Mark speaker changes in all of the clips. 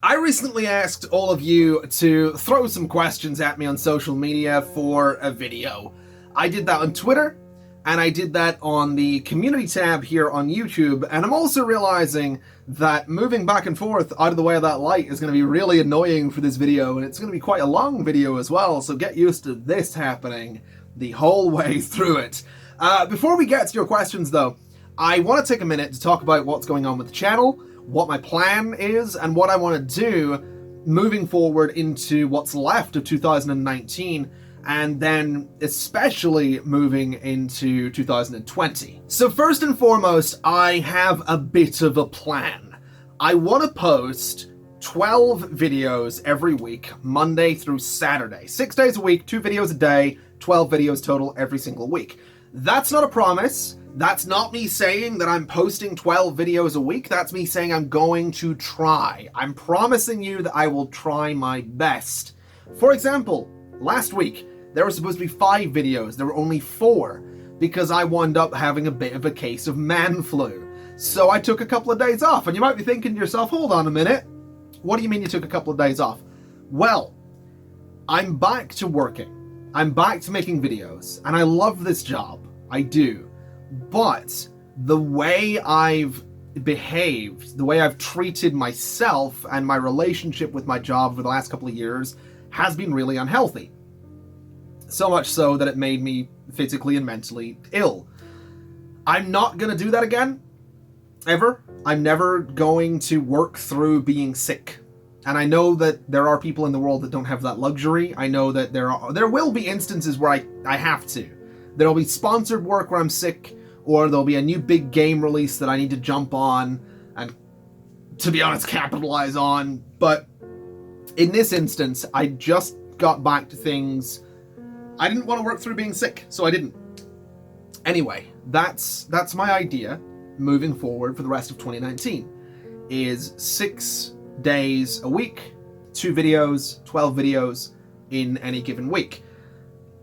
Speaker 1: I recently asked all of you to throw some questions at me on social media for a video. I did that on Twitter, and I did that on the community tab here on YouTube, and I'm also realizing that moving back and forth out of the way of that light is going to be really annoying for this video, and it's going to be quite a long video as well, so get used to this happening the whole way through it. Before we get to your questions though, I want to take a minute to talk about what's going on with the channel, what my plan is, and what I want to do moving forward into what's left of 2019, and then especially moving into 2020. So first and foremost, I have a bit of a plan. I want to post 12 videos every week, Monday through Saturday. 6 days a week, 2 videos a day, 12 videos total every single week. That's not a promise. That's not me saying that I'm posting 12 videos a week. That's me saying I'm going to try. I'm promising you that I will try my best. For example, last week, there were supposed to be 5 videos. There were only 4 because I wound up having a bit of a case of man flu. So I took a couple of days off. And you might be thinking to yourself, hold on a minute. What do you mean you took a couple of days off? Well, I'm back to working. I'm back to making videos. And I love this job. I do. But the way I've behaved, the way I've treated myself and my relationship with my job for the last couple of years has been really unhealthy. So much so that it made me physically and mentally ill. I'm not going to do that again, ever. I'm never going to work through being sick. And I know that there are people in the world that don't have that luxury. I know that there will be instances where I have to. There'll be sponsored work where I'm sick, or there'll be a new big game release that I need to jump on and, to be honest, capitalize on. But in this instance, I just got back to things. I didn't want to work through being sick, so I didn't. Anyway, that's my idea moving forward for the rest of 2019, is 6 days a week, 2 videos, 12 videos in any given week.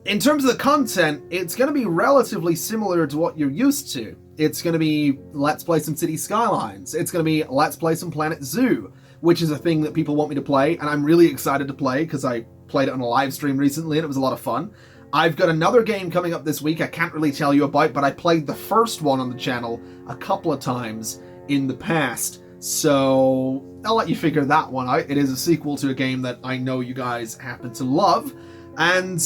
Speaker 1: In terms of the content, it's going to be relatively similar to what you're used to. It's going to be Let's Play some City Skylines. It's going to be Let's Play some Planet Zoo, which is a thing that people want me to play, and I'm really excited to play because I played it on a live stream recently and it was a lot of fun. I've got another game coming up this week I can't really tell you about, but I played the first one on the channel a couple of times in the past, so I'll let you figure that one out. It is a sequel to a game that I know you guys happen to love, and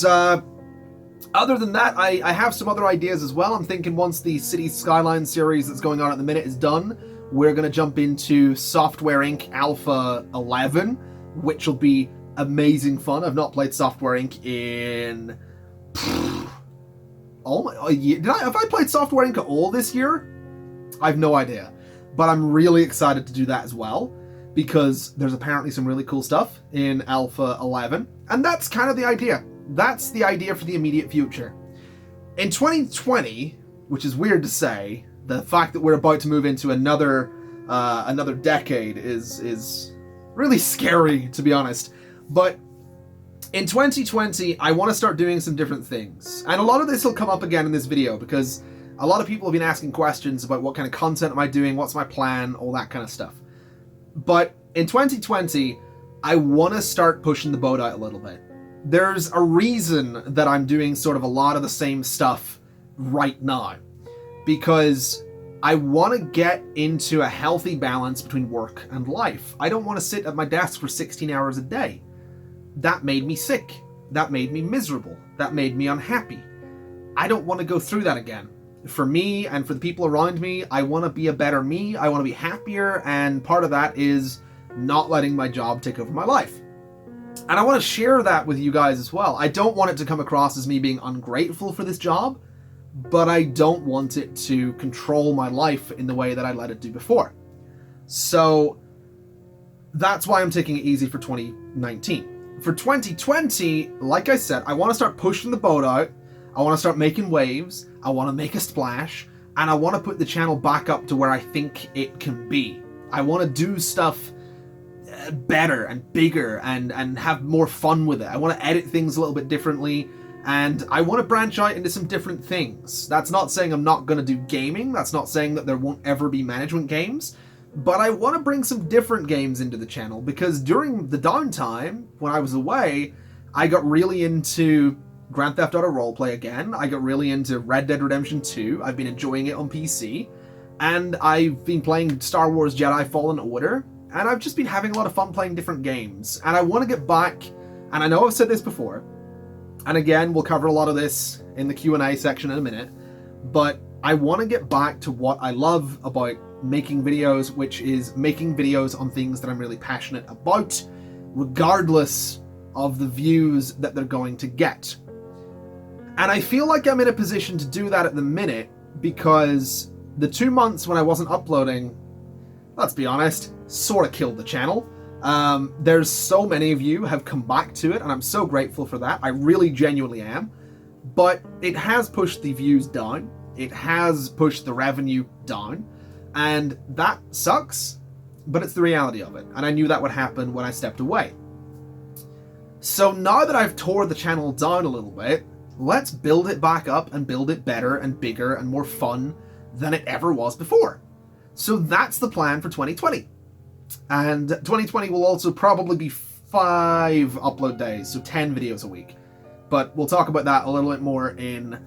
Speaker 1: other than that, I have some other ideas as well. I'm thinking once the City Skylines series that's going on at the minute is done, we're going to jump into Software Inc. Alpha 11, which will be amazing fun. I've not played Software Inc. in a year. Have I played Software Inc. at all this year? I have no idea. But I'm really excited to do that as well, because there's apparently some really cool stuff in Alpha 11, and that's kind of the idea. That's the idea for the immediate future. In 2020, which is weird to say, the fact that we're about to move into another decade is really scary, to be honest. But in 2020, I want to start doing some different things. And a lot of this will come up again in this video, because a lot of people have been asking questions about what kind of content am I doing, what's my plan, all that kind of stuff. But in 2020, I want to start pushing the boat out a little bit. There's a reason that I'm doing sort of a lot of the same stuff right now, because I want to get into a healthy balance between work and life. I don't want to sit at my desk for 16 hours a day. That made me sick. That made me miserable. That made me unhappy. I don't want to go through that again. For me and for the people around me, I want to be a better me. I want to be happier, and part of that is not letting my job take over my life. And I want to share that with you guys as well. I don't want it to come across as me being ungrateful for this job, but I don't want it to control my life in the way that I let it do before. So that's why I'm taking it easy for 2019. For 2020, like I said, I want to start pushing the boat out. I want to start making waves. I want to make a splash. And I want to put the channel back up to where I think it can be. I want to do stuff better and bigger and have more fun with it. I want to edit things a little bit differently, and I want to branch out into some different things. That's not saying I'm not going to do gaming. That's not saying that there won't ever be management games, but I want to bring some different games into the channel, because during the downtime, when I was away, I got really into Grand Theft Auto Roleplay again. I got really into Red Dead Redemption 2. I've been enjoying it on PC. And I've been playing Star Wars Jedi Fallen Order. And I've just been having a lot of fun playing different games. And I want to get back, and I know I've said this before, and again, we'll cover a lot of this in the Q&A section in a minute, but I want to get back to what I love about making videos, which is making videos on things that I'm really passionate about, regardless of the views that they're going to get. And I feel like I'm in a position to do that at the minute, because the 2 months when I wasn't uploading, let's be honest, sort of killed the channel. There's so many of you have come back to it, and I'm so grateful for that. I really genuinely am. But it has pushed the views down. It has pushed the revenue down. And that sucks, but it's the reality of it. And I knew that would happen when I stepped away. So now that I've tore the channel down a little bit, let's build it back up and build it better and bigger and more fun than it ever was before. So that's the plan for 2020. And 2020 will also probably be 5 upload days, so 10 videos a week. But we'll talk about that a little bit more in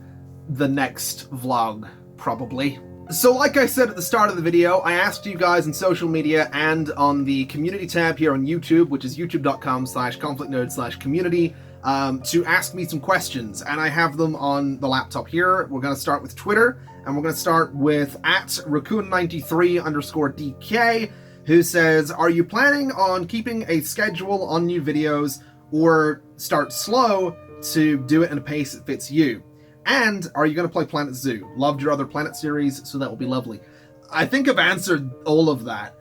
Speaker 1: the next vlog, probably. So like I said at the start of the video, I asked you guys on social media and on the community tab here on YouTube, which is youtube.com/ConflictNerd/community, to ask me some questions, and I have them on the laptop here. We're going to start with Twitter, and we're going to start with @Raccoon93_DK, who says, are you planning on keeping a schedule on new videos, or start slow to do it in a pace that fits you? And are you going to play Planet Zoo? Loved your other Planet series, so that will be lovely. I think I've answered all of that,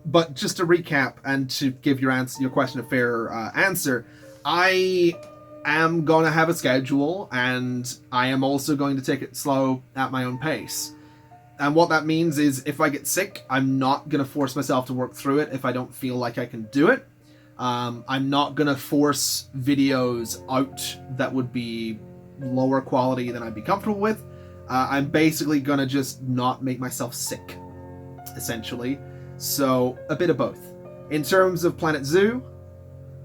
Speaker 1: but just to recap and to give your question a fair answer, I am going to have a schedule, and I am also going to take it slow at my own pace. And what that means is, if I get sick, I'm not going to force myself to work through it if I don't feel like I can do it. I'm not going to force videos out that would be lower quality than I'd be comfortable with. I'm basically going to just not make myself sick, essentially. So, a bit of both. In terms of Planet Zoo,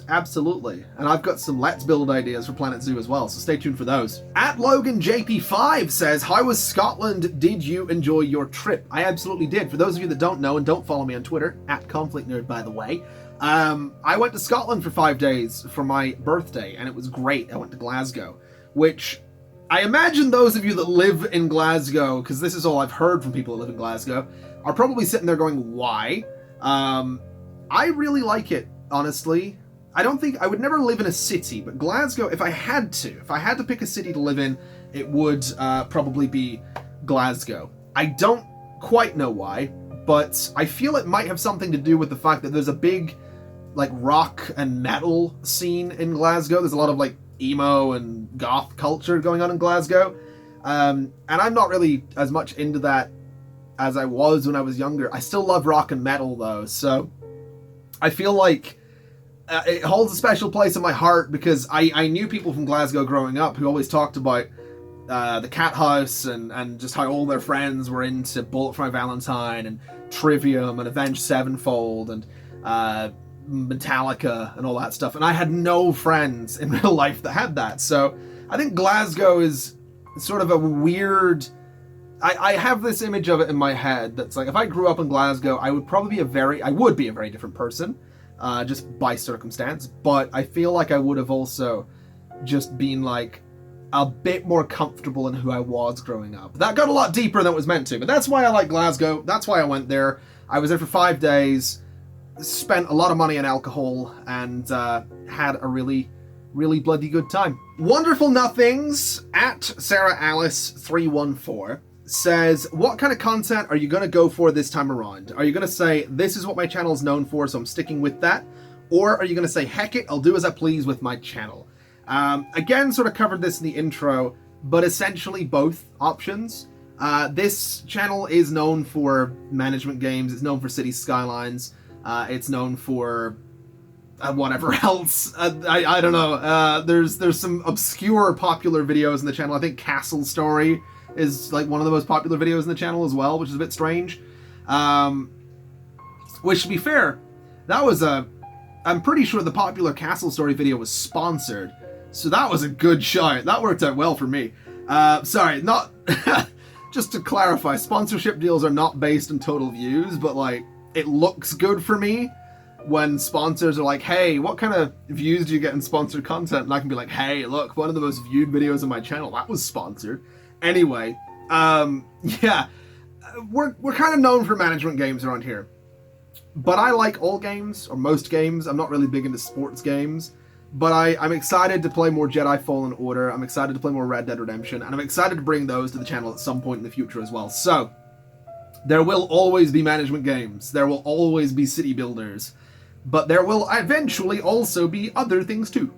Speaker 1: absolutely. And I've got some Let's Build ideas for Planet Zoo as well, so stay tuned for those. @LoganJP5 says, how was Scotland? Did you enjoy your trip? I absolutely did. For those of you that don't know and don't follow me on Twitter, @ConflictNerd, by the way, I went to Scotland for 5 days for my birthday, and it was great. I went to Glasgow, which I imagine those of you that live in Glasgow, because this is all I've heard from people that live in Glasgow, are probably sitting there going, why? I really like it, honestly. I would never live in a city, but Glasgow, if I had to pick a city to live in, it would probably be Glasgow. I don't quite know why, but I feel it might have something to do with the fact that there's a big, like, rock and metal scene in Glasgow. There's a lot of, like, emo and goth culture going on in Glasgow. And I'm not really as much into that as I was when I was younger. I still love rock and metal, though, so I feel like it holds a special place in my heart, because I knew people from Glasgow growing up who always talked about the Cat House and just how all their friends were into Bullet for My Valentine and Trivium and Avenged Sevenfold and Metallica and all that stuff. And I had no friends in real life that had that. So I think Glasgow is sort of a weird... I have this image of it in my head that's like, if I grew up in Glasgow, I would probably be a very different person. Just by circumstance, but I feel like I would have also just been like a bit more comfortable in who I was growing up. That got a lot deeper than it was meant to, but that's why I like Glasgow. That's why I went there. I was there for 5 days, spent a lot of money on alcohol, and had a really, really bloody good time. Wonderful Nothings @SarahAlice314 says, what kind of content are you going to go for this time around? Are you going to say, this is what my channel is known for, so I'm sticking with that? Or are you going to say, heck it, I'll do as I please with my channel? Again, sort of covered this in the intro, but essentially both options. This channel is known for management games, it's known for City Skylines, it's known for whatever else. I don't know. There's some obscure popular videos in the channel. I think Castle Story is like one of the most popular videos in the channel as well, which is a bit strange. Which, to be fair, that was I'm pretty sure the popular Castle Story video was sponsored, so that was a good shot. That worked out well for me. Sorry, not... just to clarify, sponsorship deals are not based on total views, but, like, it looks good for me when sponsors are like, hey, what kind of views do you get in sponsored content? And I can be like, hey, look, one of the most viewed videos on my channel, that was sponsored. Anyway, yeah, we're kind of known for management games around here. But I like all games, or most games. I'm not really big into sports games. But I'm excited to play more Jedi Fallen Order. I'm excited to play more Red Dead Redemption. And I'm excited to bring those to the channel at some point in the future as well. So, there will always be management games. There will always be city builders. But there will eventually also be other things too.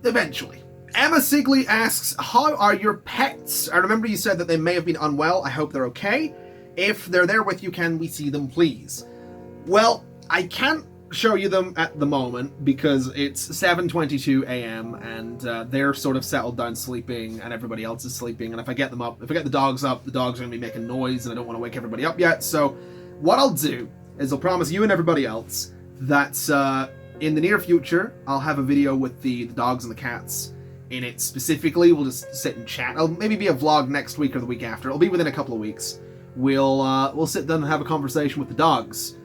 Speaker 1: Eventually. Emma Sigley asks, how are your pets? I remember you said that they may have been unwell. I hope they're okay. If they're there with you, can we see them, please? Well, I can't show you them at the moment because it's 7:22 a.m. and they're sort of settled down sleeping and everybody else is sleeping. And if I get them up, if I get the dogs up, the dogs are going to be making noise and I don't want to wake everybody up yet. So what I'll do is I'll promise you and everybody else that in the near future, I'll have a video with the dogs and the cats in it specifically. We'll just sit and chat. It'll maybe be a vlog next week or the week after. It'll be within a couple of weeks. We'll sit down and have a conversation with the dogs.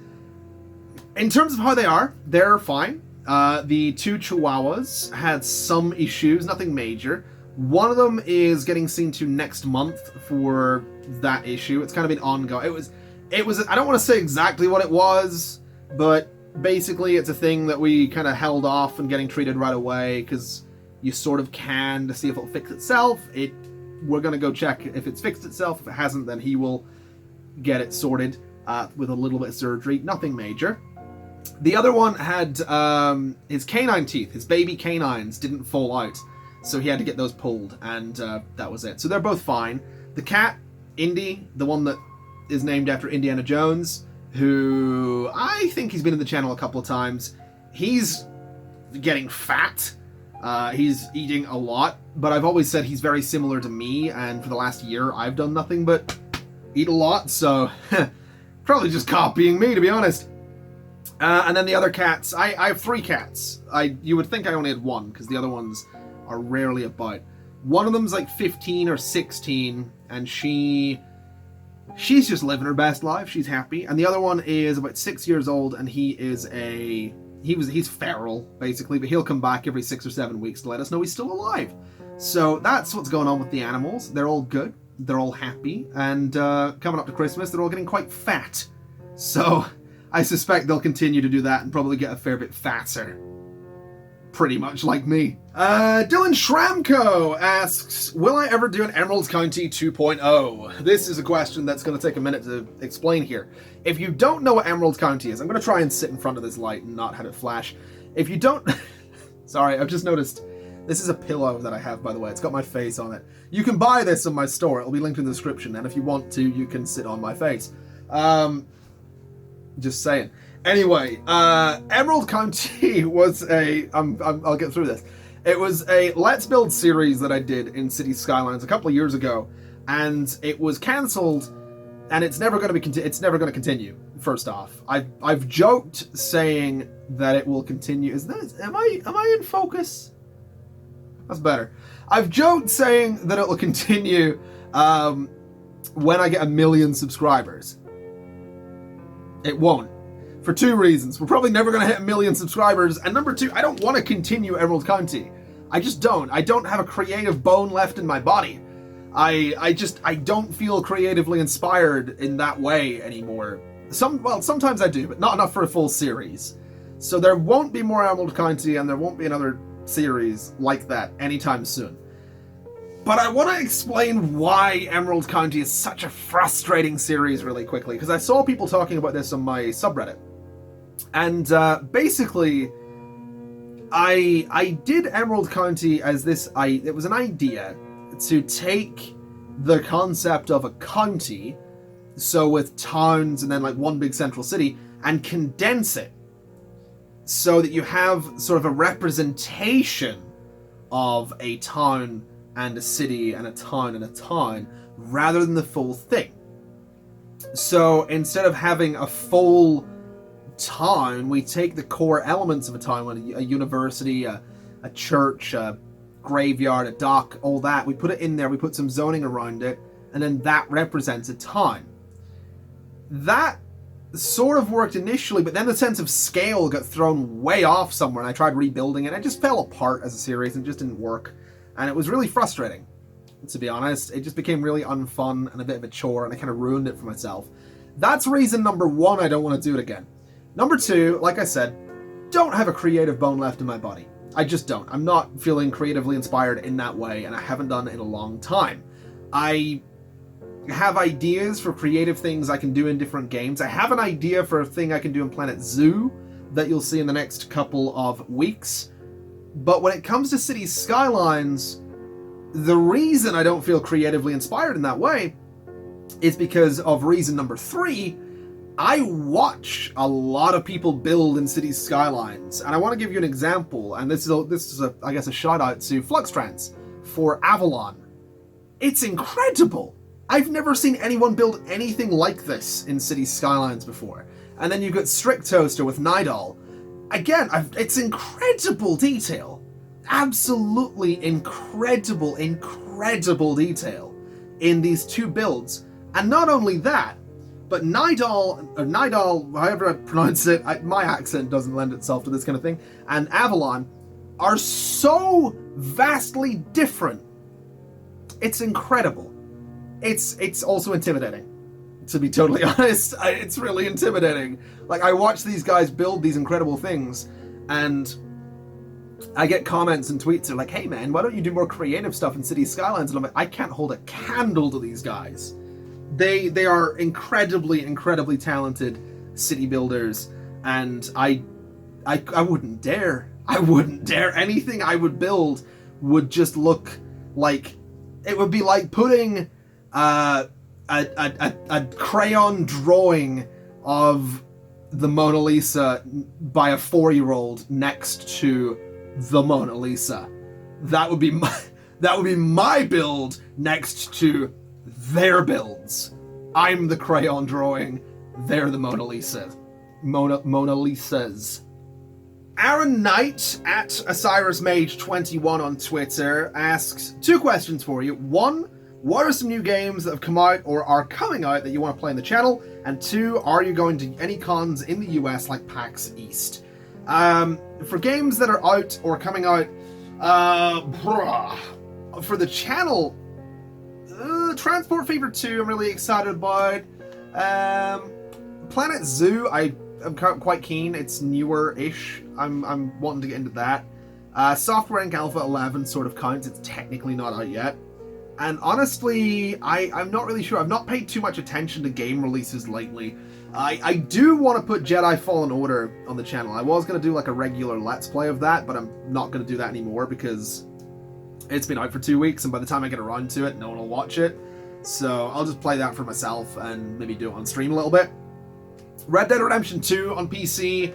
Speaker 1: In terms of how they are, they're fine. The two Chihuahuas had some issues, nothing major. One of them is getting seen to next month for that issue. It's kind of been ongoing. It was. I don't want to say exactly what it was, but basically it's a thing that we kind of held off on getting treated right away because you sort of can to see if it'll fix itself. We're gonna go check if it's fixed itself. If it hasn't, then he will get it sorted with a little bit of surgery. Nothing major. The other one had his canine teeth, his baby canines didn't fall out, so he had to get those pulled, and that was it. So they're both fine. The cat, Indy, the one that is named after Indiana Jones, who I think he's been in the channel a couple of times, he's getting fat. He's eating a lot, but I've always said he's very similar to me, and for the last year I've done nothing but eat a lot, so probably just copying me, to be honest. And then the other cats, I have 3 cats. You would think I only had 1, because the other ones are rarely about. One of them's like 15 or 16, and she's just living her best life. She's happy. And the other one is about 6 years old, and he's feral, basically, but he'll come back every 6 or 7 weeks to let us know he's still alive. So that's what's going on with the animals. They're all good. They're all happy. And coming up to Christmas, they're all getting quite fat. So I suspect they'll continue to do that and probably get a fair bit fatter. Pretty much like me. Dylan Shramko asks, will I ever do an Emerald County 2.0? This is a question that's going to take a minute to explain here. If you don't know what Emerald County is, I'm going to try and sit in front of this light and not have it flash. If you don't... Sorry, I've just noticed... This is a pillow that I have, by the way. It's got my face on it. You can buy this on my store. It'll be linked in the description, and if you want to, you can sit on my face. Just saying. Anyway, Emerald County was I'll get through this. It was a Let's Build series that I did in City Skylines a couple of years ago, and it was cancelled, and it's never going to continue. First off, I've joked saying that it will continue. Am I in focus? That's better. I've joked saying that it will continue when I get 1 million subscribers. It won't. For 2 reasons. We're probably never going to hit 1 million subscribers, and number 2, I don't want to continue Emerald County. I just don't. I don't have a creative bone left in my body. I don't feel creatively inspired in that way anymore. Sometimes I do, but not enough for a full series. So there won't be more Emerald County, and there won't be another series like that anytime soon. But I want to explain why Emerald County is such a frustrating series really quickly, because I saw people talking about this on my subreddit. And basically, I did Emerald County as it was an idea to take the concept of a county, so with towns and then like one big central city, and condense it so that you have sort of a representation of a town and a city and a town rather than the full thing. So instead of having a full town, we take the core elements of a town, a university, a church, a graveyard, a dock, all that. We put it in there, we put some zoning around it, and then that represents a town. That sort of worked initially, but then the sense of scale got thrown way off somewhere, and I tried rebuilding it. It just fell apart as a series and just didn't work. And it was really frustrating, to be honest. It just became really unfun and a bit of a chore, and I kind of ruined it for myself. That's reason number one I don't want to do it again. Number two, like I said, don't have a creative bone left in my body. I just don't. I'm not feeling creatively inspired in that way, and I haven't done it in a long time. I have ideas for creative things I can do in different games. I have an idea for a thing I can do in Planet Zoo that you'll see in the next couple of weeks. But when it comes to Cities Skylines, the reason I don't feel creatively inspired in that way is because of reason number three. I watch a lot of people build in Cities Skylines, and I want to give you an example, and this is I guess a shout out to Fluxtrans for Avalon. It's incredible. I've never seen anyone build anything like this in Cities Skylines before. And then you've got Strict Toaster with Nidal. Again, it's incredible detail. Absolutely incredible detail in these two builds. And not only that, but Nidal, however I pronounce it, my accent doesn't lend itself to this kind of thing, and Avalon are so vastly different. It's incredible. It's also intimidating, to be totally honest. It's really intimidating. Like, I watch these guys build these incredible things, and I get comments and tweets that are like, hey man, why don't you do more creative stuff in Cities Skylines? And I'm like, I can't hold a candle to these guys. They are incredibly talented city builders, and I wouldn't dare. I wouldn't dare. Anything I would build would just look like, it would be like putting a crayon drawing of the Mona Lisa by a 4-year-old next to the Mona Lisa. That would be my build next to their builds. I'm the crayon drawing, they're the Mona Lisa. Mona Lisas. Aaron Knight at OsirisMage21 on Twitter asks 2 questions for you. 1, what are some new games that have come out or are coming out that you want to play on the channel? And 2, are you going to any cons in the US like PAX East? For games that are out or coming out, for the channel, Transport Fever 2 I'm really excited about. Planet Zoo I'm quite keen. It's newer-ish. I'm wanting to get into that. Software Inc. Alpha 11 sort of counts. It's technically not out yet. And honestly, I'm not really sure. I've not paid too much attention to game releases lately. I do want to put Jedi Fallen Order on the channel. I was going to do like a regular Let's Play of that, but I'm not going to do that anymore because it's been out for 2 weeks, and by the time I get around to it, no one will watch it. So I'll just play that for myself and maybe do it on stream a little bit. Red Dead Redemption 2 on PC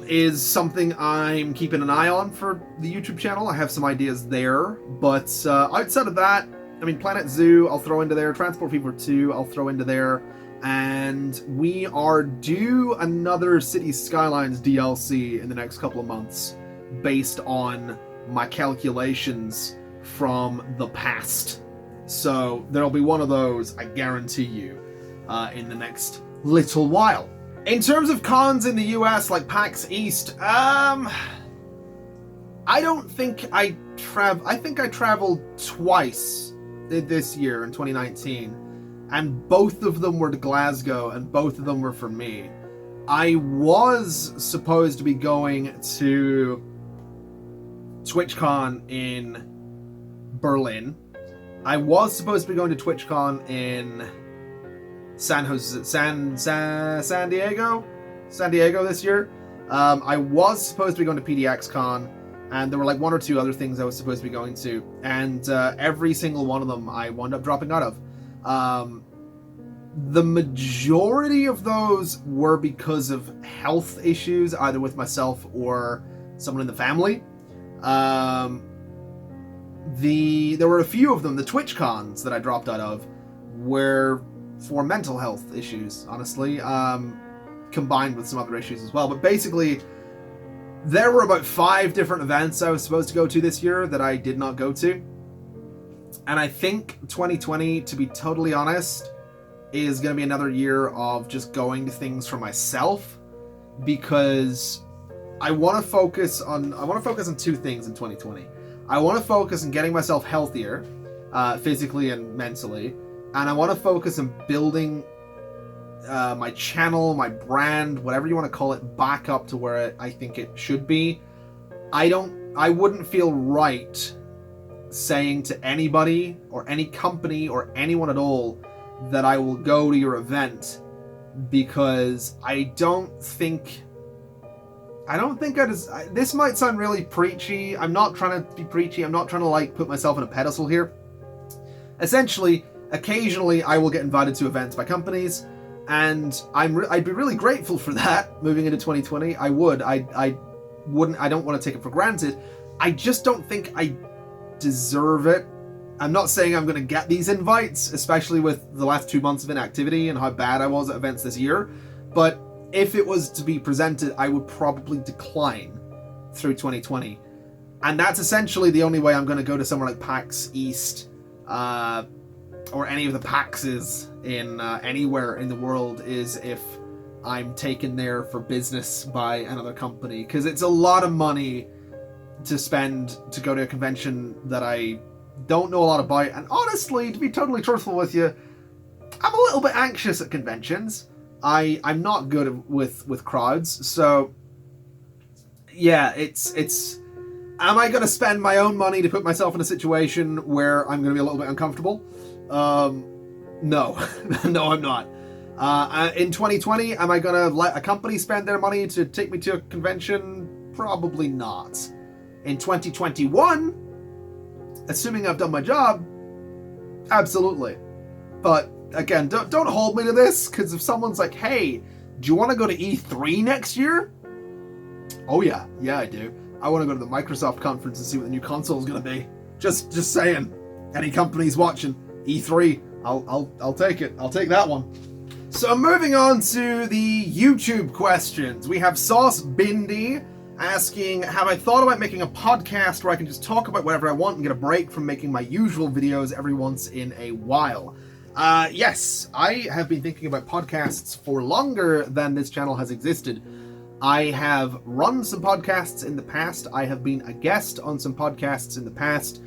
Speaker 1: is something I'm keeping an eye on for the YouTube channel. I have some ideas there, but outside of that, I mean, Planet Zoo I'll throw into there, Transport Fever 2 I'll throw into there, and we are due another Cities Skylines DLC in the next couple of months based on my calculations from the past. So there'll be one of those, I guarantee you, in the next little while. In terms of cons in the US, like PAX East, I don't think I think I traveled twice this year in 2019, and both of them were to Glasgow, and both of them were for me. I was supposed to be going to TwitchCon in Berlin. I was supposed to be going to TwitchCon in San Diego this year. I was supposed to be going to PDXCon, and there were like 1 or 2 other things I was supposed to be going to, and every single one of them I wound up dropping out of. The majority of those were because of health issues, either with myself or someone in the family. There were a few of them, the TwitchCons that I dropped out of, were for mental health issues, honestly. combined with some other issues as well. But basically, there were about 5 different events I was supposed to go to this year that I did not go to. And I think 2020, to be totally honest, is going to be another year of just going to things for myself, because I want to focus on 2 things in 2020. I want to focus on getting myself healthier, physically and mentally, and I want to focus on building my channel, my brand, whatever you want to call it, back up to where I think it should be. I wouldn't feel right saying to anybody or any company or anyone at all that I will go to your event, because I don't think this might sound really preachy. I'm not trying to be preachy. I'm not trying to like put myself on a pedestal here. Essentially, occasionally I will get invited to events by companies, and I'd be really grateful for that moving into 2020. I would. I don't want to take it for granted. I just don't think I deserve it. I'm not saying I'm going to get these invites, especially with the last 2 months of inactivity and how bad I was at events this year, but if it was to be presented, I would probably decline through 2020. And that's essentially the only way I'm going to go to somewhere like PAX East, or any of the PAXs in anywhere in the world, is if I'm taken there for business by another company, because it's a lot of money to spend to go to a convention that I don't know a lot about. And honestly, to be totally truthful with you, I'm a little bit anxious at conventions. I'm not good with crowds, so yeah, it's am I going to spend my own money to put myself in a situation where I'm going to be a little bit uncomfortable? No. No, I'm not. In 2020, am I going to let a company spend their money to take me to a convention? Probably not. In 2021, assuming I've done my job, absolutely. But again, don't hold me to this, because if someone's like, hey, do you want to go to E3 next year? Oh yeah, I do. I want to go to the Microsoft conference and see what the new console is going to be. Just saying. Any companies watching, E3, I'll take it. I'll take that one. So moving on to the YouTube questions. We have Sauce Bindi asking, have I thought about making a podcast where I can just talk about whatever I want and get a break from making my usual videos every once in a while? Yes, I have been thinking about podcasts for longer than this channel has existed. I have run some podcasts in the past. I have been a guest on some podcasts in the past.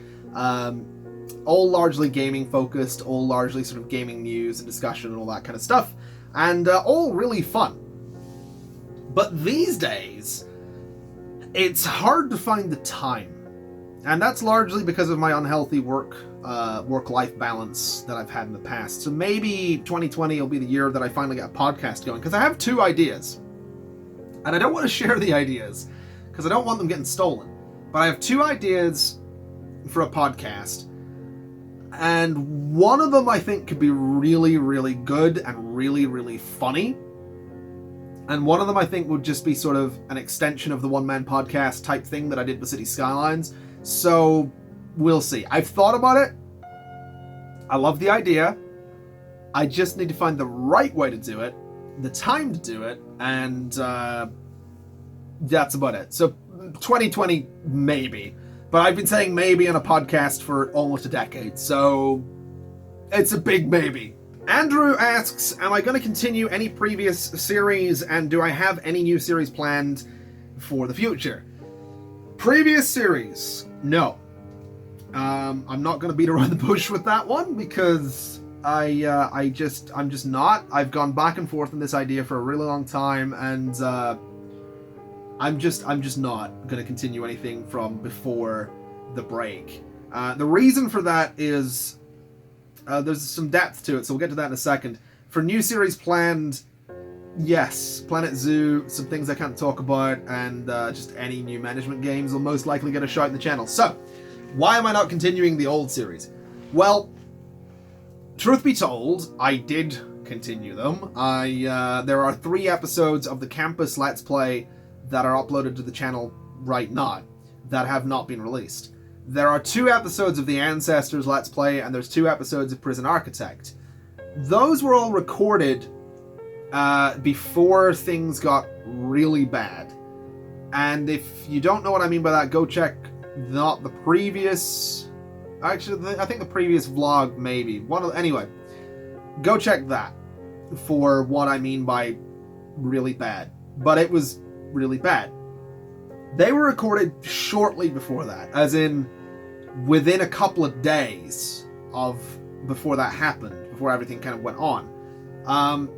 Speaker 1: All largely gaming focused, all largely sort of gaming news and discussion and all that kind of stuff. And all really fun. But these days, it's hard to find the time. And that's largely because of my unhealthy work-life balance that I've had in the past. So maybe 2020 will be the year that I finally get a podcast going, because I have 2 ideas. And I don't want to share the ideas, because I don't want them getting stolen. But I have 2 ideas for a podcast. And one of them I think could be really, really good and really, really funny. And one of them I think would just be sort of an extension of the one-man podcast type thing that I did with City Skylines. So we'll see. I've thought about it. I love the idea. I just need to find the right way to do it, the time to do it, and that's about it. So 2020, maybe. But I've been saying maybe on a podcast for almost a decade, so it's a big maybe. Andrew asks, am I going to continue any previous series, and do I have any new series planned for the future? Previous series, no. I'm not going to beat around the bush with that one, because I'm just not. I've gone back and forth on this idea for a really long time, and I'm just not going to continue anything from before the break. The reason for that is there's some depth to it, so we'll get to that in a second. For new series planned, yes, Planet Zoo, some things I can't talk about, and just any new management games will most likely get a shout in the channel. So, why am I not continuing the old series? Well, truth be told, I did continue them. There are 3 episodes of the Campus Let's Play that are uploaded to the channel right now that have not been released. There are 2 episodes of the Ancestors Let's Play, and there's 2 episodes of Prison Architect. Those were all recorded before things got really bad. And if you don't know what I mean by that, go check not the previous... Actually, I think the previous vlog, maybe. Anyway, go check that for what I mean by really bad. But it was really bad. They were recorded shortly before that, as in within a couple of days of before that happened, before everything kind of went on.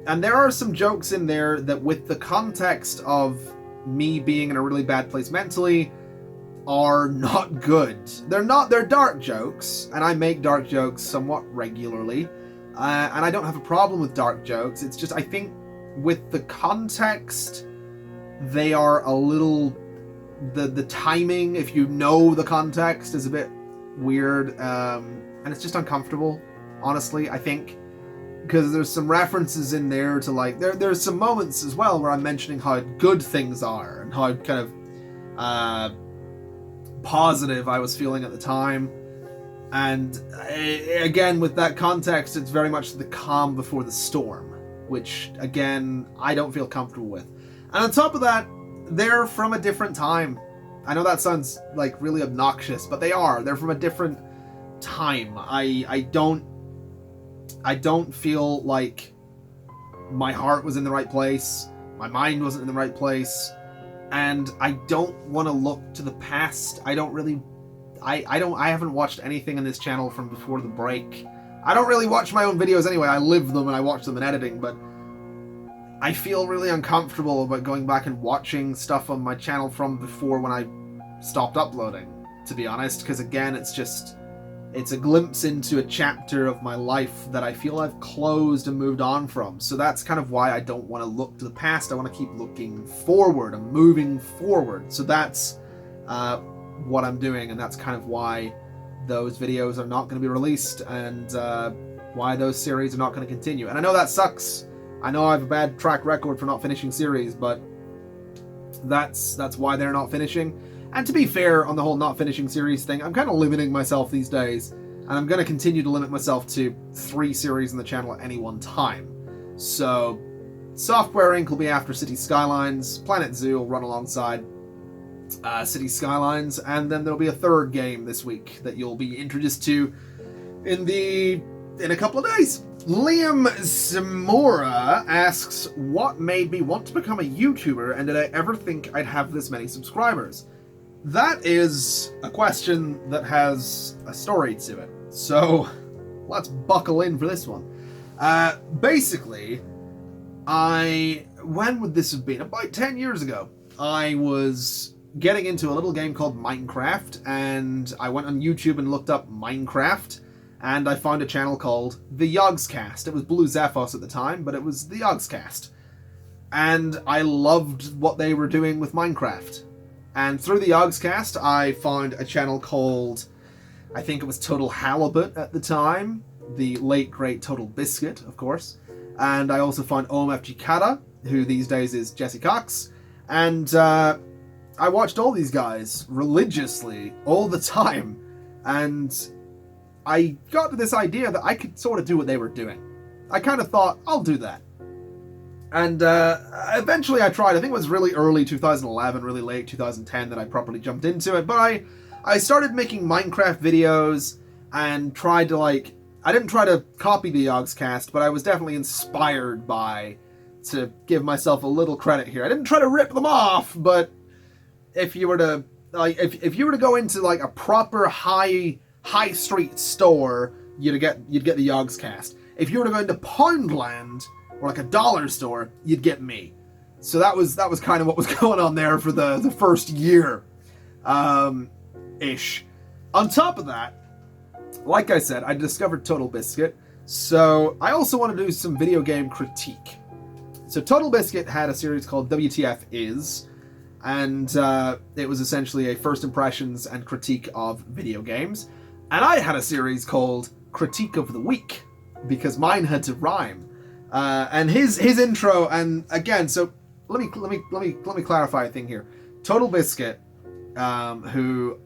Speaker 1: And there are some jokes in there that, with the context of me being in a really bad place mentally, are not good. They're dark jokes, and I make dark jokes somewhat regularly, and I don't have a problem with dark jokes. It's just, I think with the context, they are a little, the timing, if you know the context, is a bit weird, and it's just uncomfortable, honestly, I think, because there's some references in there to, like, there's some moments as well where I'm mentioning how good things are, and how kind of, positive I was feeling at the time. And again, with that context, it's very much the calm before the storm, which again I don't feel comfortable with. And on top of that, they're from a different time. I know that sounds like really obnoxious, but they're from a different time. I don't feel like my heart was in the right place, my mind wasn't in the right place, and I don't want to look to the past. I haven't watched anything on this channel from before the break. I don't really watch my own videos anyway. I live them and I watch them in editing, but I feel really uncomfortable about going back and watching stuff on my channel from before when I stopped uploading, to be honest, because again, it's a glimpse into a chapter of my life that I feel I've closed and moved on from. So that's kind of why I don't want to look to the past. I want to keep looking forward. I'm moving forward. So that's what I'm doing, and that's kind of why those videos are not going to be released, and why those series are not going to continue. And I know that sucks. I know I have a bad track record for not finishing series, but that's why they're not finishing. And to be fair, on the whole not finishing series thing, I'm kind of limiting myself these days, and I'm going to continue to limit myself to 3 series on the channel at any one time. So, Software Inc. will be after City Skylines, Planet Zoo will run alongside City Skylines, and then there'll be a third game this week that you'll be introduced to in a couple of days. Liam Zamora asks, what made me want to become a YouTuber, and did I ever think I'd have this many subscribers? That is a question that has a story to it, so let's buckle in for this one. Basically, when would this have been? About 10 years ago. I was getting into a little game called Minecraft, and I went on YouTube and looked up Minecraft, and I found a channel called The Yogscast. It was Blue Zephos at the time, but it was The Yogscast. And I loved what they were doing with Minecraft. And through the Yogscast, I found a channel called, I think it was Total Halibut at the time, the late great Total Biscuit, of course. And I also found OMFG Kata, who these days is Jesse Cox. And I watched all these guys religiously all the time. And I got to this idea that I could sort of do what they were doing. I kind of thought, I'll do that. And eventually I tried. I think it was really early 2011, really late 2010 that I properly jumped into it. But I started making Minecraft videos and tried to, like, I didn't try to copy the Yogscast, but I was definitely inspired by, to give myself a little credit here. I didn't try to rip them off, but if you were to, like, if you were to go into, like, a proper high street store, you'd get the Yogscast. If you were to go into Poundland, or like a dollar store, you'd get me. So that was kind of what was going on there for the first year, ish. On top of that, like I said, I discovered Total Biscuit, so I also want to do some video game critique. So Total Biscuit had a series called WTF Is, and it was essentially a first impressions and critique of video games. And I had a series called Critique of the Week, because mine had to rhyme. And his intro, and again, so let me clarify a thing here. Total Biscuit, who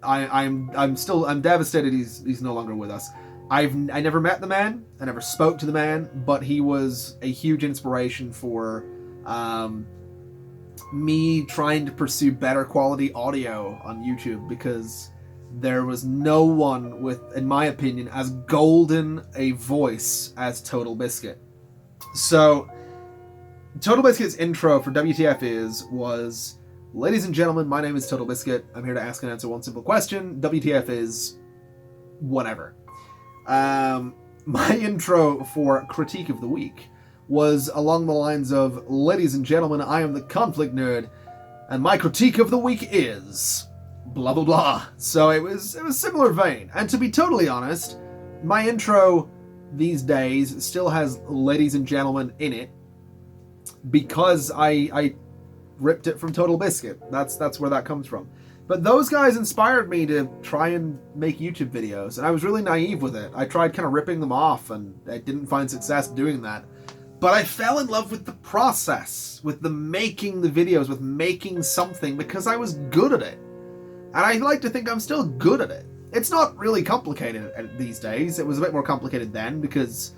Speaker 1: I'm devastated he's no longer with us. I never met the man, I never spoke to the man, but he was a huge inspiration for me trying to pursue better quality audio on YouTube, because there was no one with, in my opinion, as golden a voice as Total Biscuit. So, Total Biscuit's intro for WTF was, ladies and gentlemen, my name is Total Biscuit. I'm here to ask and answer one simple question. WTF is whatever. My intro for Critique of the Week was along the lines of, ladies and gentlemen, I am the Conflict Nerd, and my critique of the week is blah blah blah. So it was similar vein. And to be totally honest, my intro these days still has ladies and gentlemen in it, because I ripped it from Total Biscuit. That's where that comes from. But those guys inspired me to try and make YouTube videos, and I was really naive with it. I tried kind of ripping them off, and I didn't find success doing that. But I fell in love with the process, with the making the videos, with making something, because I was good at it. And I like to think I'm still good at it. It's not really complicated these days. It was a bit more complicated then, because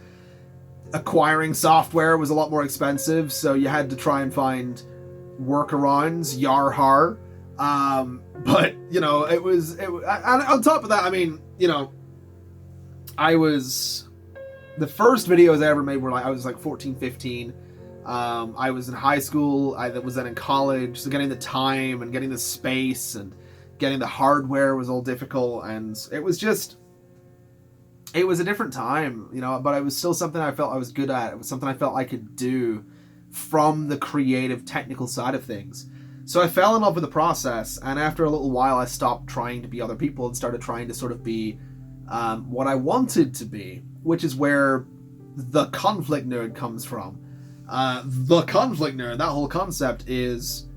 Speaker 1: acquiring software was a lot more expensive, so you had to try and find workarounds, yar har. But, you know, it was, and on top of that, I mean, you know, the first videos I ever made were I was like 14, 15. I was in high school, I was then in college, so getting the time and getting the space and getting the hardware was all difficult, and it was a different time, you know, but it was still something I felt I was good at. It was something I felt I could do from the creative, technical side of things. So I fell in love with the process, and after a little while I stopped trying to be other people and started trying to sort of be what I wanted to be, which is where the Conflict Nerd comes from. The Conflict Nerd, that whole concept is,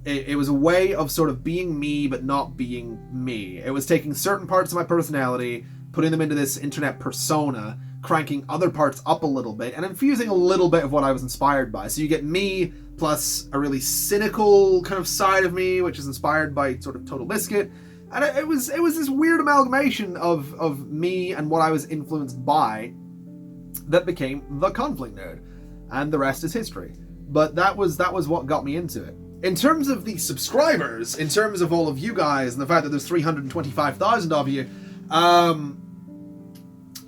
Speaker 1: it was a way of sort of being me but not being me. It was taking certain parts of my personality, putting them into this internet persona, cranking other parts up a little bit, and infusing a little bit of what I was inspired by. So you get me plus a really cynical kind of side of me, which is inspired by sort of Total Biscuit. And it was this weird amalgamation of me and what I was influenced by that became the Conflict Nerd. And the rest is history. But that was what got me into it. In terms of the subscribers, in terms of all of you guys, and the fact that there's 325,000 of you,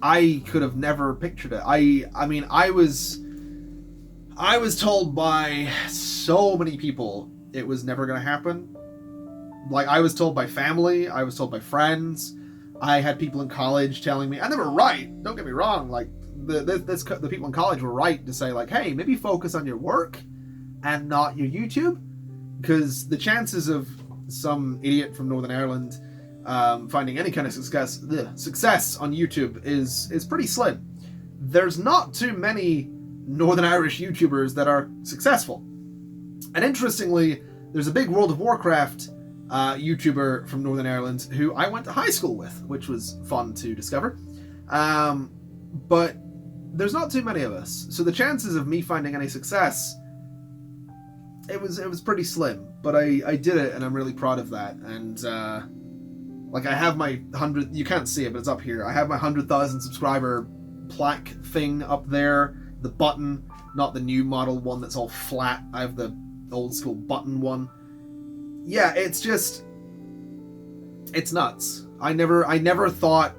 Speaker 1: I could have never pictured it. I mean, I was told by so many people it was never going to happen. Like, I was told by family, I was told by friends, I had people in college telling me, and they were right, don't get me wrong, like, the people in college were right to say, like, hey, maybe focus on your work and not your YouTube, because the chances of some idiot from Northern Ireland finding any kind of success on YouTube is pretty slim. There's not too many Northern Irish YouTubers that are successful. And interestingly, there's a big World of Warcraft YouTuber from Northern Ireland who I went to high school with, which was fun to discover. But there's not too many of us, so the chances of me finding any success, it was pretty slim. But I did it, and I'm really proud of that. And like, I have my 100, you can't see it, but it's up here. I have my 100,000 subscriber plaque thing up there, the button, not the new model one that's all flat. I have the old school button one. Yeah, it's just, it's nuts. I never thought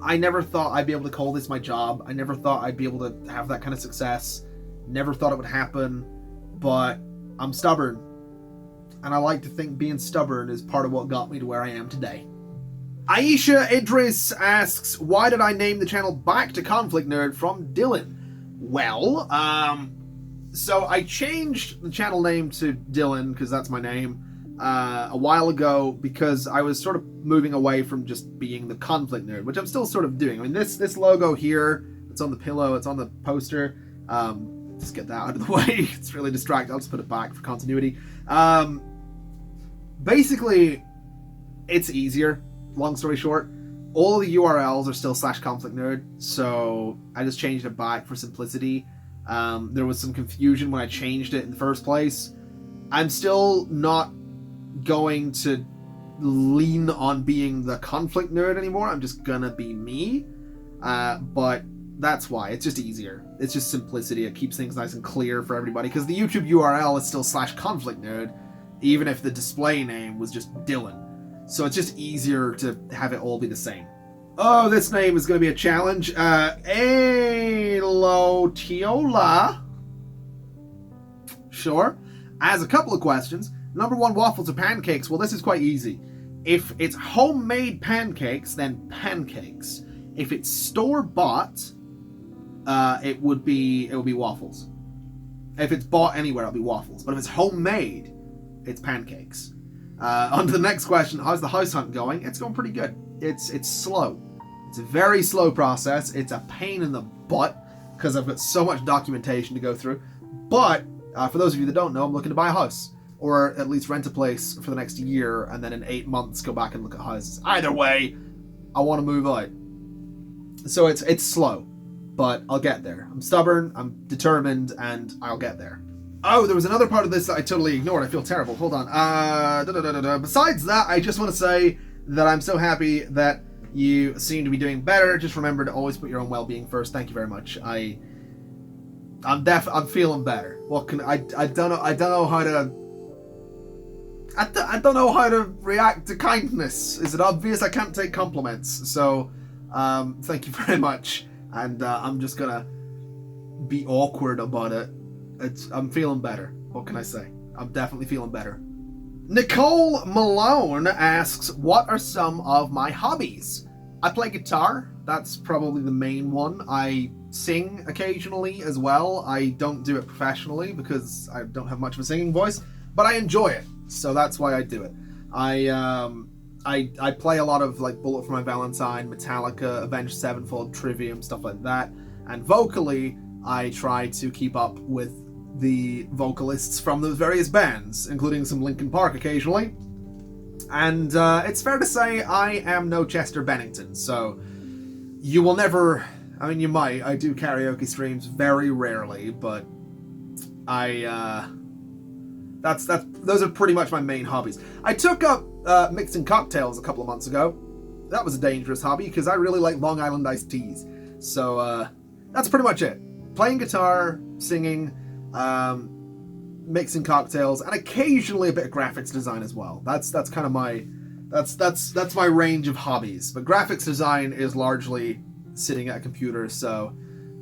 Speaker 1: I'd be able to call this my job. I never thought I'd be able to have that kind of success. Never thought it would happen, but I'm stubborn. And I like to think being stubborn is part of what got me to where I am today. Aisha Idris asks, why did I name the channel back to Conflict Nerd from Dylan? Well, so I changed the channel name to Dylan, because that's my name, a while ago, because I was sort of moving away from just being the Conflict Nerd, which I'm still sort of doing. I mean, this logo here, it's on the pillow, it's on the poster, just get that out of the way, it's really distracting. I'll just put it back for continuity. Basically, it's easier, long story short. All the URLs are still /conflictnerd, so I just changed it back for simplicity. There was some confusion when I changed it in the first place. I'm still not going to lean on being the Conflict Nerd anymore. I'm just gonna be me. but that's why. It's just easier. It's just simplicity. It keeps things nice and clear for everybody, because the YouTube URL is still /ConflictNerd, even if the display name was just Dylan. So it's just easier to have it all be the same. Oh, this name is going to be a challenge. Elotiola. Sure. As a couple of questions. Number 1, waffles or pancakes? Well, this is quite easy. If it's homemade pancakes, then pancakes. If it's store-bought, it would be waffles. If it's bought anywhere, it'll be waffles. But if it's homemade, it's pancakes. On to the next question. How's the house hunt going? It's going pretty good. It's slow. It's a very slow process. It's a pain in the butt because I've got so much documentation to go through. But for those of you that don't know, I'm looking to buy a house, or at least rent a place for the next year, and then in 8 months go back and look at houses. Either way, I want to move out. So it's slow, but I'll get there. I'm stubborn, I'm determined, and I'll get there. Oh, there was another part of this that I totally ignored. I feel terrible. Hold on. Besides that, I just want to say that I'm so happy that you seem to be doing better. Just remember to always put your own well-being first. Thank you very much. I'm feeling better. What can I don't know how to I don't know how to react to kindness. Is it obvious I can't take compliments? So thank you very much. And I'm just gonna be awkward about it. I'm feeling better. What can I say? I'm definitely feeling better. Nicole Malone asks, what are some of my hobbies? I play guitar. That's probably the main one. I sing occasionally as well. I don't do it professionally because I don't have much of a singing voice, but I enjoy it. So that's why I do it. I play a lot of like Bullet for My Valentine, Metallica, Avenged Sevenfold, Trivium, stuff like that. And vocally, I try to keep up with the vocalists from those various bands, including some Linkin Park occasionally. And it's fair to say I am no Chester Bennington, so you will never... I mean, you might. I do karaoke streams very rarely, but those are pretty much my main hobbies. I took up mixing cocktails a couple of months ago. That was a dangerous hobby because I really like Long Island iced teas. So that's pretty much it. Playing guitar, singing, mixing cocktails, and occasionally a bit of graphics design as well. That's kind of my that's my range of hobbies. But graphics design is largely sitting at a computer, so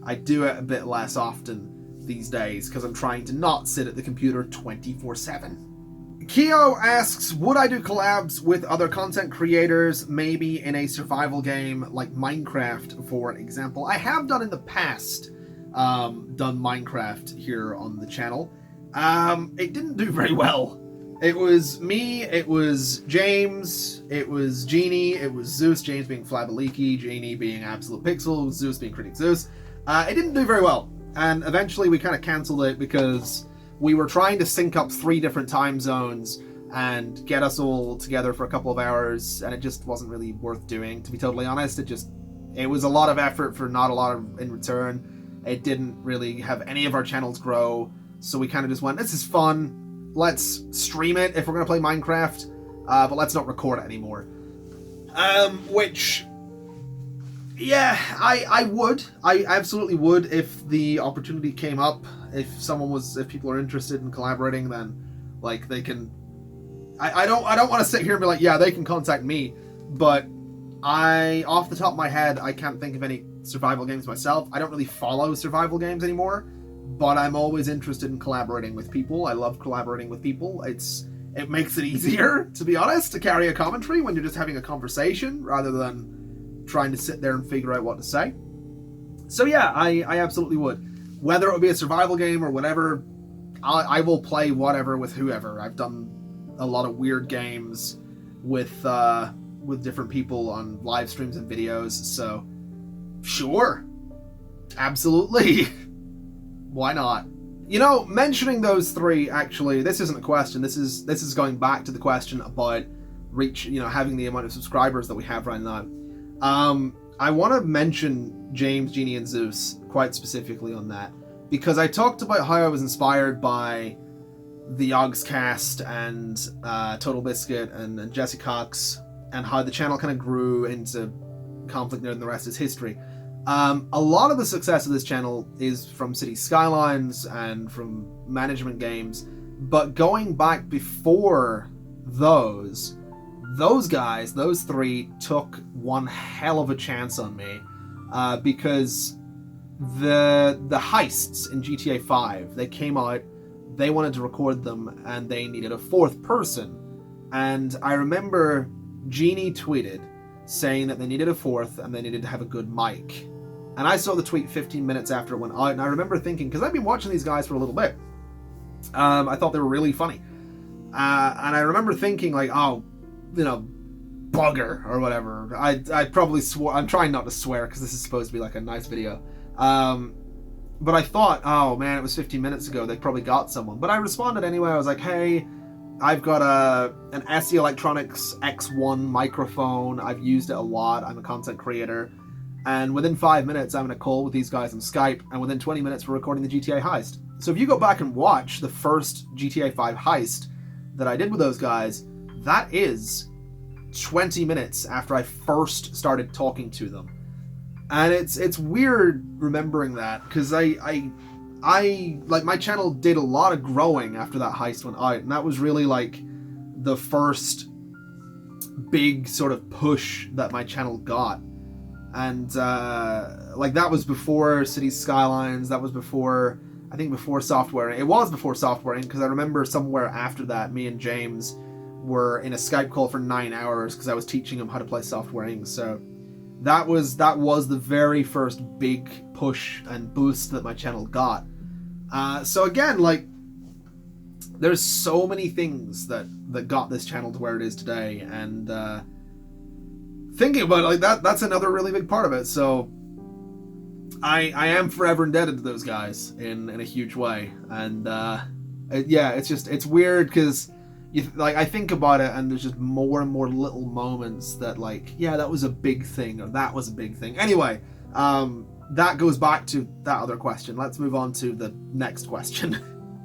Speaker 1: I do it a bit less often these days because I'm trying to not sit at the computer 24/7. Keo asks, would I do collabs with other content creators, maybe in a survival game like Minecraft, for example? I have done in the past, done Minecraft here on the channel. It didn't do very well. It was me, it was James, it was Genie, it was Zeus, James being Flabaleaky, Genie being Absolute Pixel, Zeus being Critic Zeus. It didn't do very well, and eventually we kind of cancelled it because we were trying to sync up 3 different time zones and get us all together for a couple of hours, and it just wasn't really worth doing, to be totally honest. It was a lot of effort for not a lot in return. It didn't really have any of our channels grow, so we kind of just went, this is fun, let's stream it if we're going to play Minecraft, but let's not record it anymore. Which, yeah, I would. I absolutely would if the opportunity came up. If people are interested in collaborating, then like they can. I don't want to sit here and be like, yeah, they can contact me, but off the top of my head, I can't think of any survival games myself. I don't really follow survival games anymore, but I'm always interested in collaborating with people. I love collaborating with people. It makes it easier, to be honest, to carry a commentary when you're just having a conversation rather than trying to sit there and figure out what to say. So yeah, I absolutely would. Whether it would be a survival game or whatever, I will play whatever with whoever. I've done a lot of weird games with different people on live streams and videos, so sure, absolutely. Why not? You know, mentioning those 3, actually, this isn't a question. This is going back to the question about having the amount of subscribers that we have right now. I want to mention James, Genie, and Zeus quite specifically on that, because I talked about how I was inspired by the Yogscast and Total Biscuit and Jesse Cox, and how the channel kind of grew into ConflictNerd and the rest is history. A lot of the success of this channel is from City Skylines and from management games, but going back before those guys, those three, took one hell of a chance on me, because the heists in GTA 5, they came out, they wanted to record them, and they needed a fourth person. And I remember Genie tweeted saying that they needed a fourth and they needed to have a good mic. And I saw the tweet 15 minutes after it went out, and I remember thinking, because I've been watching these guys for a little bit, I thought they were really funny. And I remember thinking, like, oh, you know, bugger, or whatever. I probably swore. I'm trying not to swear, because this is supposed to be like a nice video. But I thought, oh man, it was 15 minutes ago, they probably got someone. But I responded anyway. I was like, hey, I've got an SE Electronics X1 microphone. I've used it a lot. I'm a content creator. And within 5 minutes, I'm in a call with these guys on Skype, and within 20 minutes, we're recording the GTA heist. So if you go back and watch the first GTA 5 heist that I did with those guys, that is 20 minutes after I first started talking to them. And it's weird remembering that, because I like, my channel did a lot of growing after that heist went out, and that was really like the first big sort of push that my channel got. And like, that was before Cities Skylines, that was before, I think before Software. It was before Software, because I remember somewhere after that, me and James were in a Skype call for 9 hours, because I was teaching him how to play Software Inc. So that was the very first big push and boost that my channel got. So again, like, there's so many things that got this channel to where it is today, and thinking about it like that's another really big part of it. So I am forever indebted to those guys in a huge way. And yeah, it's weird, because I think about it, and there's just more and more little moments that, like, yeah, that was a big thing, or that was a big thing. Anyway, that goes back to that other question. Let's move on to the next question.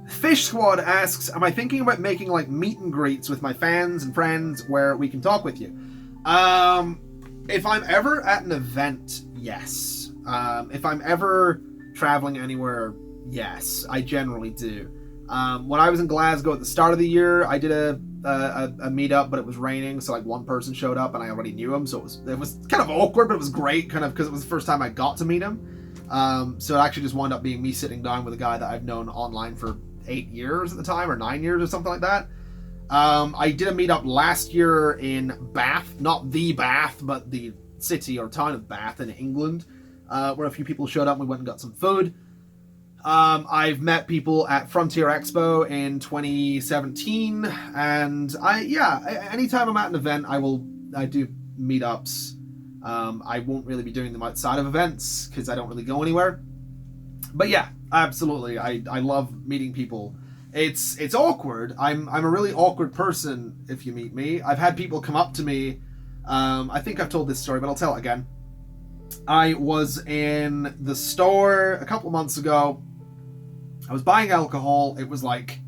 Speaker 1: Fish Squad asks, am I thinking about making like meet and greets with my fans and friends where we can talk with you? If I'm ever at an event, yes. If I'm ever traveling anywhere, yes, I generally do. When I was in Glasgow at the start of the year, I did a meetup, but it was raining, so like one person showed up and I already knew him, so it was kind of awkward, but it was great, kind of, because it was the first time I got to meet him. So it actually just wound up being me sitting down with a guy that I've known online for 8 years at the time, or 9 years or something like that. I did a meetup last year in Bath, not the Bath, but the city or town of Bath in England, where a few people showed up and we went and got some food. I've met people at Frontier Expo in 2017, and anytime I'm at an event, I do meetups. I won't really be doing them outside of events, because I don't really go anywhere. But yeah, absolutely, I love meeting people. It's awkward. I'm a really awkward person if you meet me. I've had people come up to me. I think I've told this story, but I'll tell it again. I was in the store a couple of months ago. I was buying alcohol. It was like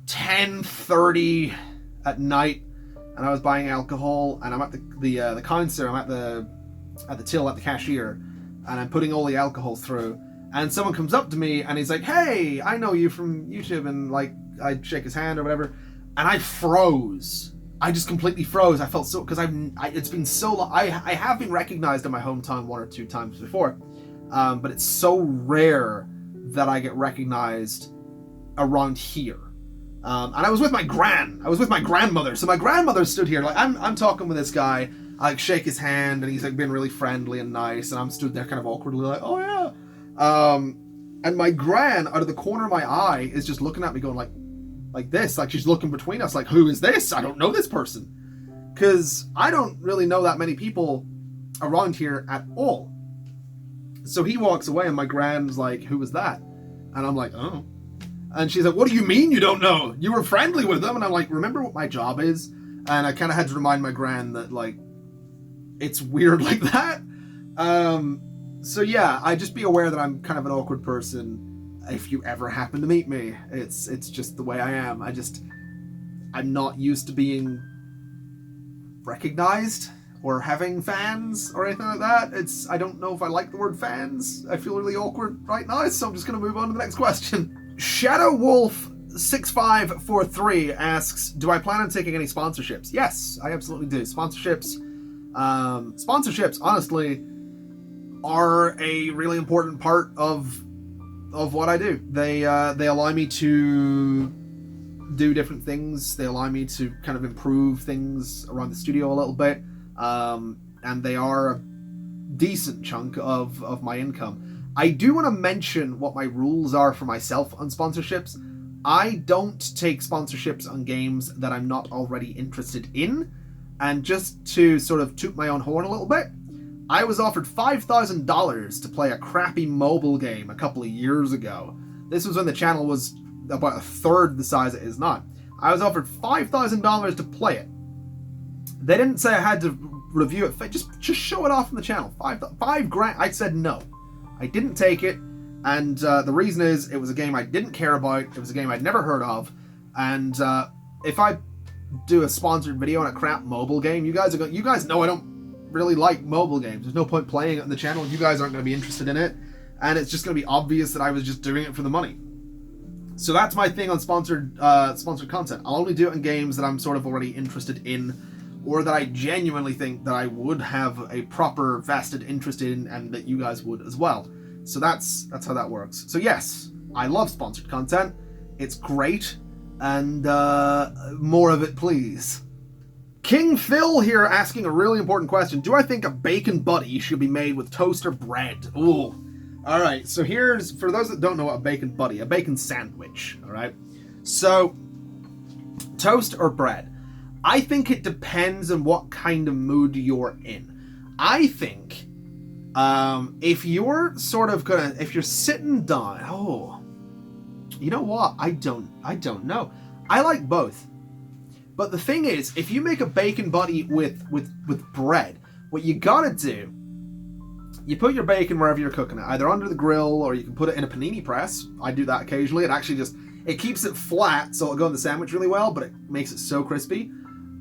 Speaker 1: 10:30 at night, and I was buying alcohol, and I'm at the counter. I'm at the till, at the cashier, and I'm putting all the alcohol through. And someone comes up to me and he's like, "Hey, I know you from YouTube," and like, I shake his hand or whatever, and I froze. I just completely froze. I felt so, because it's been so long. I have been recognized in my hometown 1 or 2 times before, but it's so rare that I get recognized around here. And I was with my grandmother. So my grandmother stood here, like, I'm talking with this guy. I like shake his hand, and he's like being really friendly and nice, and I'm stood there kind of awkwardly like, "Oh yeah." And my gran, out of the corner of my eye, is just looking at me going like this, like she's looking between us, like, "Who is this? I don't know this person." Because I don't really know that many people around here at all. So he walks away, and my gran's like, "Who was that?" And I'm like, "Oh." And she's like, "What do you mean you don't know? You were friendly with them." And I'm like, "Remember what my job is?" And I kind of had to remind my gran that, like, it's weird like that. So yeah, I just be aware that I'm kind of an awkward person if you ever happen to meet me. It's just the way I am. I'm not used to being recognized or having fans or anything like that. I don't know if I like the word fans. I feel really awkward right now, so I'm just going to move on to the next question. Shadow Wolf 6543 asks, do I plan on taking any sponsorships? Yes, I absolutely do. Sponsorships, honestly, are a really important part of what I do. They allow me to do different things. They allow me to kind of improve things around the studio a little bit, and they are a decent chunk of my income. I do want to mention what my rules are for myself on sponsorships. I don't take sponsorships on games that I'm not already interested in, and just to sort of toot my own horn a little bit, I was offered $5,000 to play a crappy mobile game a couple of years ago. This was when the channel was about a third the size it is now. I was offered $5,000 to play it. They didn't say I had to review it. Just show it off on the channel. $5,000. I said no. I didn't take it, and the reason is it was a game I didn't care about. It was a game I'd never heard of, and if I do a sponsored video on a crap mobile game, you guys know I don't really like mobile games. There's no point playing it on the channel. You guys aren't going to be interested in it, and it's just going to be obvious that I was just doing it for the money. So that's my thing on sponsored content. I'll only do it in games that I'm sort of already interested in, or that I genuinely think that I would have a proper vested interest in, and that you guys would as well. So that's how that works. So yes, I love sponsored content. It's great, and more of it, please. King Phil here asking a really important question. Do I think a bacon buddy should be made with toast or bread? Ooh. Alright, so here's, for those that don't know what a bacon sandwich, alright? So, toast or bread? I think it depends on what kind of mood you're in. I think, if you're sort of if you're sitting down, you know what? I don't know. I like both. But the thing is, if you make a bacon buddy with bread, what you gotta do, you put your bacon wherever you're cooking it, either under the grill, or you can put it in a panini press. I do that occasionally. It keeps it flat, so it'll go in the sandwich really well, but it makes it so crispy.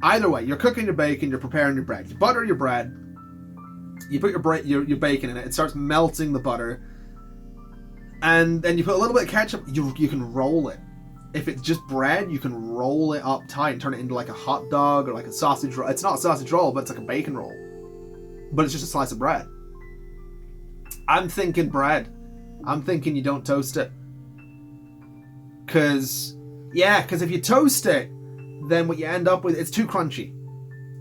Speaker 1: Either way, you're cooking your bacon, you're preparing your bread. You butter your bread, you put your bacon in it, it starts melting the butter, and then you put a little bit of ketchup, you can roll it. If it's just bread, you can roll it up tight and turn it into like a hot dog or like a sausage roll. It's not a sausage roll, but it's like a bacon roll. But it's just a slice of bread. I'm thinking bread. I'm thinking you don't toast it. Because if you toast it, then what you end up with, it's too crunchy.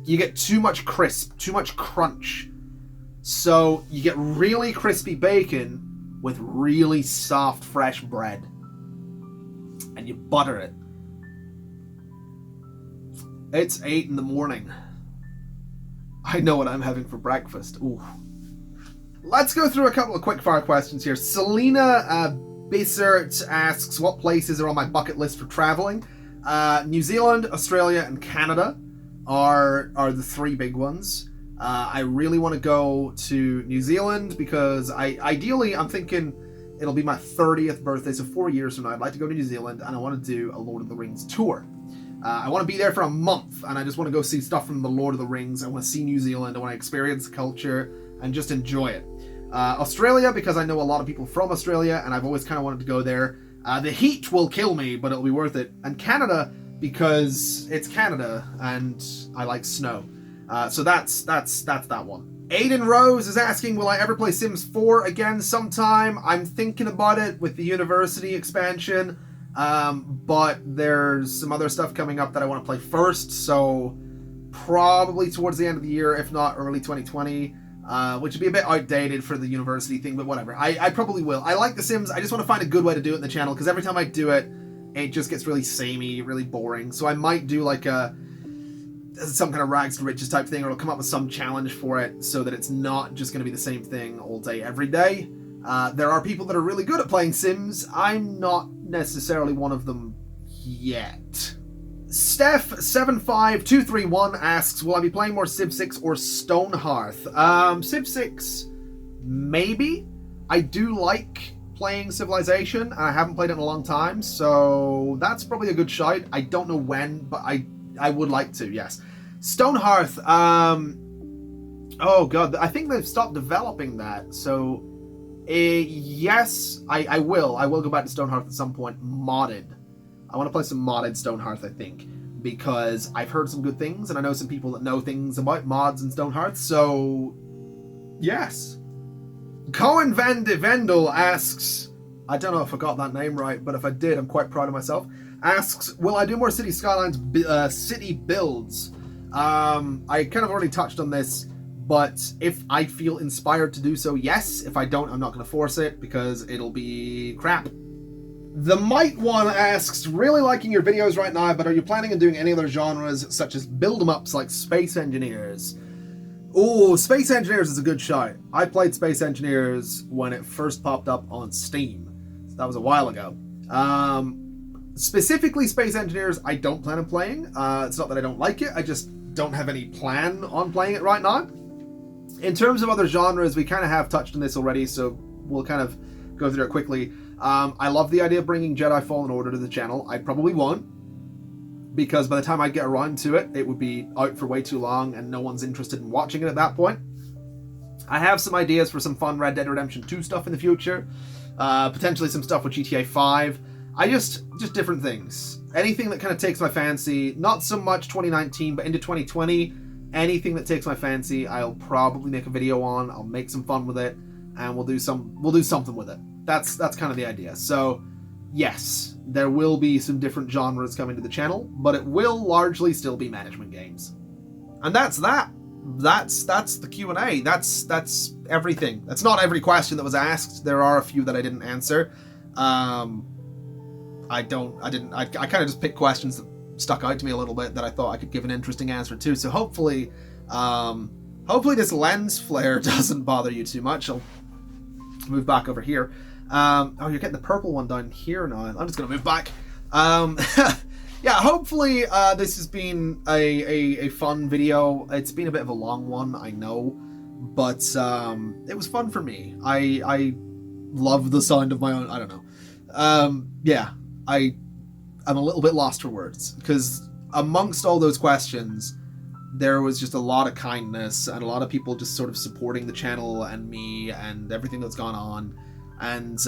Speaker 1: You get too much crisp, too much crunch. So you get really crispy bacon with really soft, fresh bread. And you butter it. It's 8 in the morning. I know what I'm having for breakfast. Ooh. Let's go through a couple of quick-fire questions here. Selena Bissert asks, what places are on my bucket list for traveling? New Zealand, Australia, and Canada are the three big ones. I really want to go to New Zealand because ideally I'm thinking it'll be my 30th birthday, so 4 years from now I'd like to go to New Zealand, and I want to do a Lord of the Rings tour. I want to be there for a month, and I just want to go see stuff from the Lord of the Rings. I want to see New Zealand, I want to experience the culture and just enjoy it. Australia, because I know a lot of people from Australia, and I've always kind of wanted to go there. The heat will kill me, but it'll be worth it. And Canada, because it's Canada, and I like snow. So that's that one. Aiden Rose is asking, will I ever play Sims 4 again sometime? I'm thinking about it with the university expansion, but there's some other stuff coming up that I want to play first, so probably towards the end of the year, if not early 2020, which would be a bit outdated for the university thing, but whatever. I probably will. I like The Sims. I just want to find a good way to do it in the channel, because every time I do it, it just gets really samey, really boring. So I might do like some kind of rags to riches type thing, or I'll come up with some challenge for it so that it's not just going to be the same thing all day, every day. There are people that are really good at playing Sims. I'm not necessarily one of them yet. Steph75231 asks, will I be playing more Civ 6 or Stonehearth? Civ 6, maybe. I do like playing Civilization, and I haven't played it in a long time, so that's probably a good shout. I don't know when, but I would like to, yes. Stonehearth, Oh god, I think they've stopped developing that. So, yes, I will. I will go back to Stonehearth at some point, modded. I want to play some modded Stonehearth, I think, because I've heard some good things, and I know some people that know things about mods in Stonehearth, so yes. Cohen Van de Vendel asks, I don't know if I got that name right, but if I did, I'm quite proud of myself, asks, will I do more City Skylines city builds? I kind of already touched on this, but if I feel inspired to do so, yes. If I don't, I'm not going to force it, because it'll be crap. The Might One asks, really liking your videos right now, but are you planning on doing any other genres, such as build-em-ups like Space Engineers? Oh, Space Engineers is a good shout. I played Space Engineers when it first popped up on Steam. So that was a while ago. Specifically Space Engineers, I don't plan on playing. It's not that I don't like it, I just don't have any plan on playing it right now. In terms of other genres, we kind of have touched on this already, so we'll kind of go through it quickly. I love the idea of bringing Jedi Fallen Order to the channel. I probably won't, because by the time I get around to it, it would be out for way too long and no one's interested in watching it at that point. I have some ideas for some fun Red Dead Redemption 2 stuff in the future, potentially some stuff with GTA 5. Just different things. Anything that kind of takes my fancy, not so much 2019, but into 2020, anything that takes my fancy, I'll probably make a video on. I'll make some fun with it, and we'll do something with it. That's kind of the idea. So, yes, there will be some different genres coming to the channel, but it will largely still be management games. And that's that. That's the Q&A. That's everything. That's not every question that was asked. There are a few that I didn't answer. I kind of just picked questions that stuck out to me a little bit that I thought I could give an interesting answer to. So hopefully this lens flare doesn't bother you too much. I'll move back over here. Oh, you're getting the purple one down here now. I'm just gonna move back. Yeah, hopefully this has been a fun video. It's been a bit of a long one, I know, but it was fun for me. I love the sound of my own. I don't know. Yeah, I'm a little bit lost for words, because amongst all those questions, there was just a lot of kindness and a lot of people just sort of supporting the channel and me and everything that's gone on. And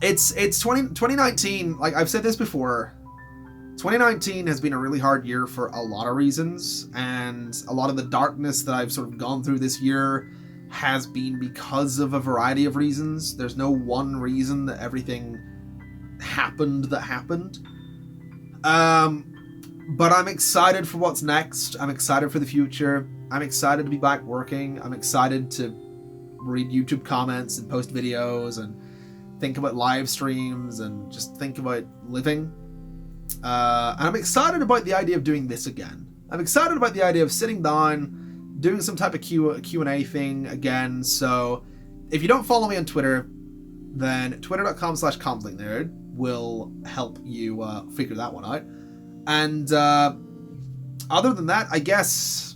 Speaker 1: it's 2019, like I've said this before, 2019 has been a really hard year for a lot of reasons, and a lot of the darkness that I've sort of gone through this year has been because of a variety of reasons. There's no one reason that everything happened that happened. But I'm excited for what's next. I'm excited for the future. I'm excited to be back working. I'm excited to read YouTube comments and post videos and think about live streams and just think about living. And I'm excited about the idea of doing this again. I'm excited about the idea of sitting down, doing some type of Q&A thing again. So if you don't follow me on Twitter, then twitter.com/ConflictNerd will help you figure that one out. And other than that, I guess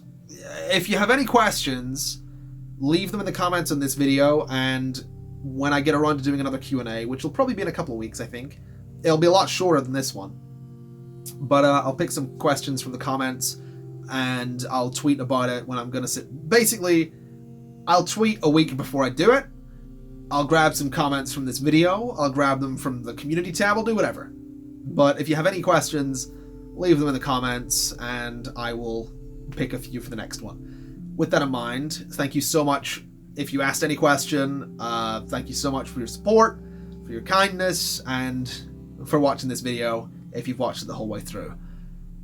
Speaker 1: if you have any questions, leave them in the comments on this video, and when I get around to doing another Q&A, which will probably be in a couple of weeks, I think, it'll be a lot shorter than this one. But I'll pick some questions from the comments, and I'll tweet about it when I'm going to sit. Basically, I'll tweet a week before I do it. I'll grab some comments from this video. I'll grab them from the community tab. I'll do whatever. But if you have any questions, leave them in the comments, and I will pick a few for the next one. With that in mind, thank you so much. If you asked any question, thank you so much for your support, for your kindness, and for watching this video if you've watched it the whole way through.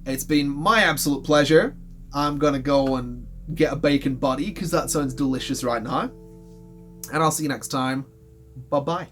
Speaker 1: It's been my absolute pleasure. I'm going to go and get a bacon buddy, because that sounds delicious right now. And I'll see you next time. Bye-bye.